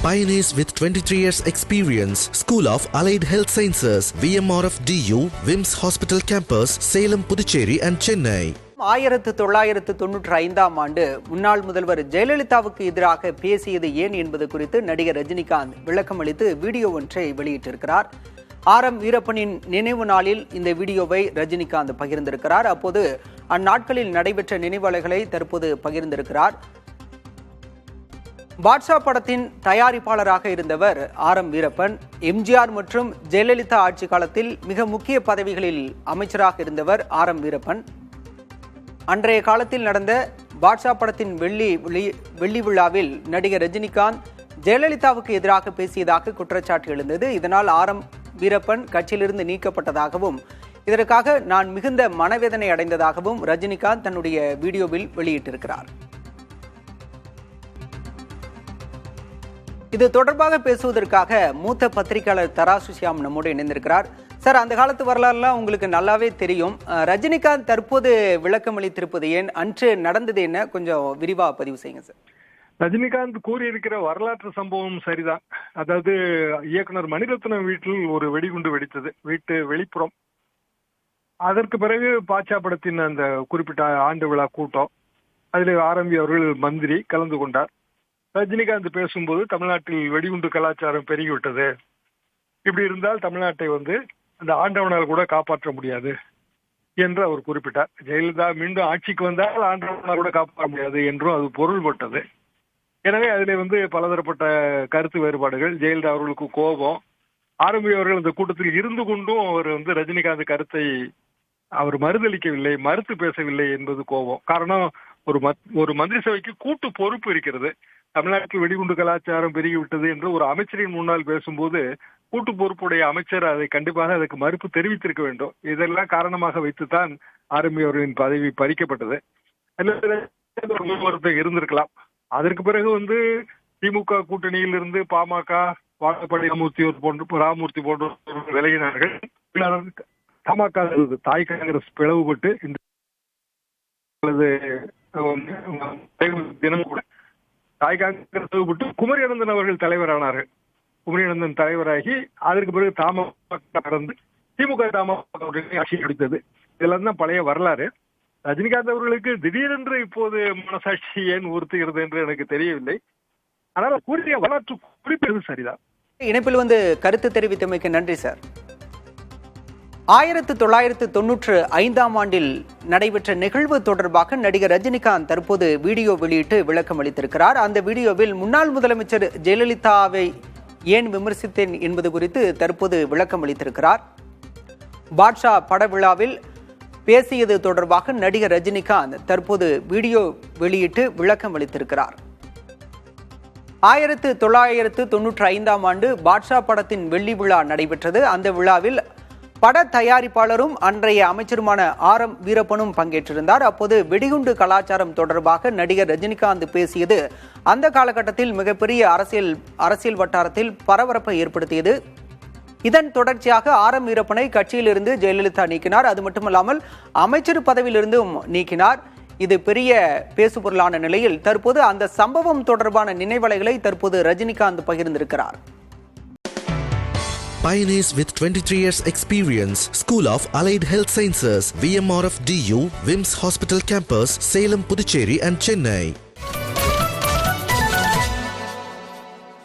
Pioneers with 23 years experience. School of Allied Health Sciences, VMRF DU, WIMS Hospital Campus, Salem, Puducherry and Chennai. 1995 ஆண்டு முன்னாள் முதல்வர் ஜெயலலிதாவுக்கு எதிராக பேசியது ஏன் என்பது குறித்து நடிகர் ரஜினிகாந்த் விளக்கமளித்து வீடியோ ஒன்றை வெளியிட்டிருக்கிறார். ஆர்.எம். வீரப்பனின் நினைவு நாளில் இந்த வீடியோவை ரஜினிகாந்த் பகிர்ந்திருக்கிறார். அப்போது அந்நாட்களில் நடைபெற்ற நினைவலைகளை தற்போது பகிர்ந்திருக்கிறார். பாட்ஷா படத்தின் தயாரிப்பாளராக இருந்தவர் ஆர்.எம். வீரப்பன். எம்ஜிஆர் மற்றும் ஜெயலலிதா ஆட்சி காலத்தில் மிக முக்கிய பதவிகளில் அமைச்சராக இருந்தவர் ஆர்.எம். வீரப்பன். அன்றைய காலத்தில் நடந்த பாட்ஷா படத்தின் வெள்ளி விழாவில் நடிகர் ரஜினிகாந்த் ஜெயலலிதாவுக்கு எதிராக பேசியதாக குற்றச்சாட்டு எழுந்தது. இதனால் ஆர்.எம். வீரப்பன் கட்சியிலிருந்து நீக்கப்பட்டதாகவும் இதற்காக நான் மிகுந்த மனவேதனை அடைந்ததாகவும் ரஜினிகாந்த் தன்னுடைய வீடியோவில் வெளியிட்டிருக்கிறார். இது தொடர்பாக பேசுவதற்காக மூத்த பத்திரிகையாளர் தராசு ஷியாம் நம்மோடு இணைந்திருக்கிறார். சார், அந்த காலத்து வரலாறுலாம் உங்களுக்கு நல்லாவே தெரியும். ரஜினிகாந்த் தற்போது விளக்கம் அளித்திருப்பது ஏன், அன்று நடந்தது என்ன, கொஞ்சம் விரிவாக பதிவு செய்யுங்க சார். ரஜினிகாந்த் கூறியிருக்கிற வரலாற்று சம்பவம் சரிதான். அதாவது இயக்குனர் மணிரத்னம் வீட்டில் ஒரு வெடிகுண்டு வெடித்தது, வீட்டு வெளிப்புறம். அதற்கு பிறகு பாட்ஷா படத்தின் அந்த குறிப்பிட்ட ஆண்டு விழா கூட்டம், அதில் ஆரம்பி அவர்கள் மந்திரி கலந்து கொண்டார். ரஜினிகாந்த் பேசும்போது தமிழ்நாட்டில் வெடிகுண்டு கலாச்சாரம் பெருகிவிட்டது, இப்படி இருந்தால் தமிழ்நாட்டை அந்த ஆண்டவனால் கூட காப்பாற்ற முடியாது என்று அவர் குறிப்பிட்டார். ஜெயலலிதா மீண்டும் ஆட்சிக்கு வந்தால் ஆண்டவனால் கூட காப்பாற்ற முடியாது என்றும் அது பொருள்பட்டது. எனவே அதிலே பலதரப்பட்ட கருத்து வேறுபாடுகள், ஜெயலலிதா அவர்களுக்கு கோபம், ஆரம்பி அவர்கள் அந்த கூட்டத்தில் இருந்து கொண்டும் அவர் ரஜினிகாந்த் கருத்தை அவர் மறுதளிக்கவில்லை, மறுத்து பேசவில்லை என்பது கோபம். காரணம், ஒரு மந்திரி சபைக்கு கூட்டு பொறுப்பு இருக்கிறது. தமிழ்நாட்டில் வெடிகுண்டு கலாச்சாரம் பெருகிவிட்டது என்று ஒரு அமைச்சரின் முன்னால் பேசும்போது கூட்டு பொறுப்புடைய அமைச்சர் அதை கண்டிப்பாக அதுக்கு மறுப்பு தெரிவித்திருக்க வேண்டும். இதெல்லாம் காரணமாக வைத்துத்தான் ஆர்எம்பி அவர்களின் பதவி பறிக்கப்பட்டது. இருந்திருக்கலாம். அதற்கு பிறகு திமுக கூட்டணியில் இருந்து பாமக, வாழப்பாடி ராமூர்த்தி போன்ற விலகினார்கள். பாமக தாய் காங்கிரஸ் பிளவுபட்டு தினம் கூட தாய் காங்கிரஸ் விட்டு குமரி அனந்தன் அவர்கள் தலைவரானார்கள். குமரி அனந்தன் தலைவராகி அதற்கு பிறகு தமாக நடந்து திமுக தமாக ஆட்சி பிடித்தது. இதெல்லாம் தான் பழைய வரலாறு. ரஜினிகாந்த் அவர்களுக்கு திடீரென்று இப்போது மனசாட்சி ஏன் உறுத்துகிறது என்று எனக்கு தெரியவில்லை. ஆனால் கூறிய வரலாற்று குறிப்பிடுவது சரிதான். இணைப்பில் கருத்து தெரிவித்தமைக்கு நன்றி சார். 1995 ஆண்டில் நடைபெற்ற நிகழ்வு தொடர்பாக நடிகர் ரஜினிகாந்த் தற்போது வீடியோ வெளியிட்டு விளக்கம் அளித்திருக்கிறார். அந்த வீடியோவில் முன்னாள் முதலமைச்சர் ஜெயலலிதாவை ஏன் விமர்சித்தேன் என்பது குறித்து தற்போது விளக்கம் அளித்திருக்கிறார். பாட்ஷா பட விழாவில் பேசியது தொடர்பாக நடிகர் ரஜினிகாந்த் தற்போது வீடியோ வெளியிட்டு விளக்கம் அளித்திருக்கிறார். 1995 ஆண்டு பாட்ஷா படத்தின் வெள்ளி விழா நடைபெற்றது. அந்த விழாவில் பட தயாரிப்பாளரும் அன்றைய அமைச்சருமான ஆர்.எம். வீரப்பனும் பங்கேற்றிருந்தார். அப்போது வெடிகுண்டு கலாச்சாரம் தொடர்பாக நடிகர் ரஜினிகாந்த் பேசியது அந்த காலகட்டத்தில் மிகப்பெரிய அரசியல் வட்டாரத்தில் பரபரப்பை ஏற்படுத்தியது. இதன் தொடர்ச்சியாக ஆர்.எம். வீரப்பனை கட்சியிலிருந்து ஜெயலலிதா நீக்கினார். அது மட்டுமல்லாமல் அமைச்சர் பதவியிலிருந்தும் நீக்கினார். இது பெரிய பேசுபொருளான நிலையில் தற்போது அந்த சம்பவம் தொடர்பான நினைவலைகளை தற்போது Rajinikanth பகிர்ந்திருக்கிறார். Pioneers with 23 years experience. School of Allied Health Sciences, VMRF DU, WIMS Hospital Campus, Salem, Puducherry and Chennai.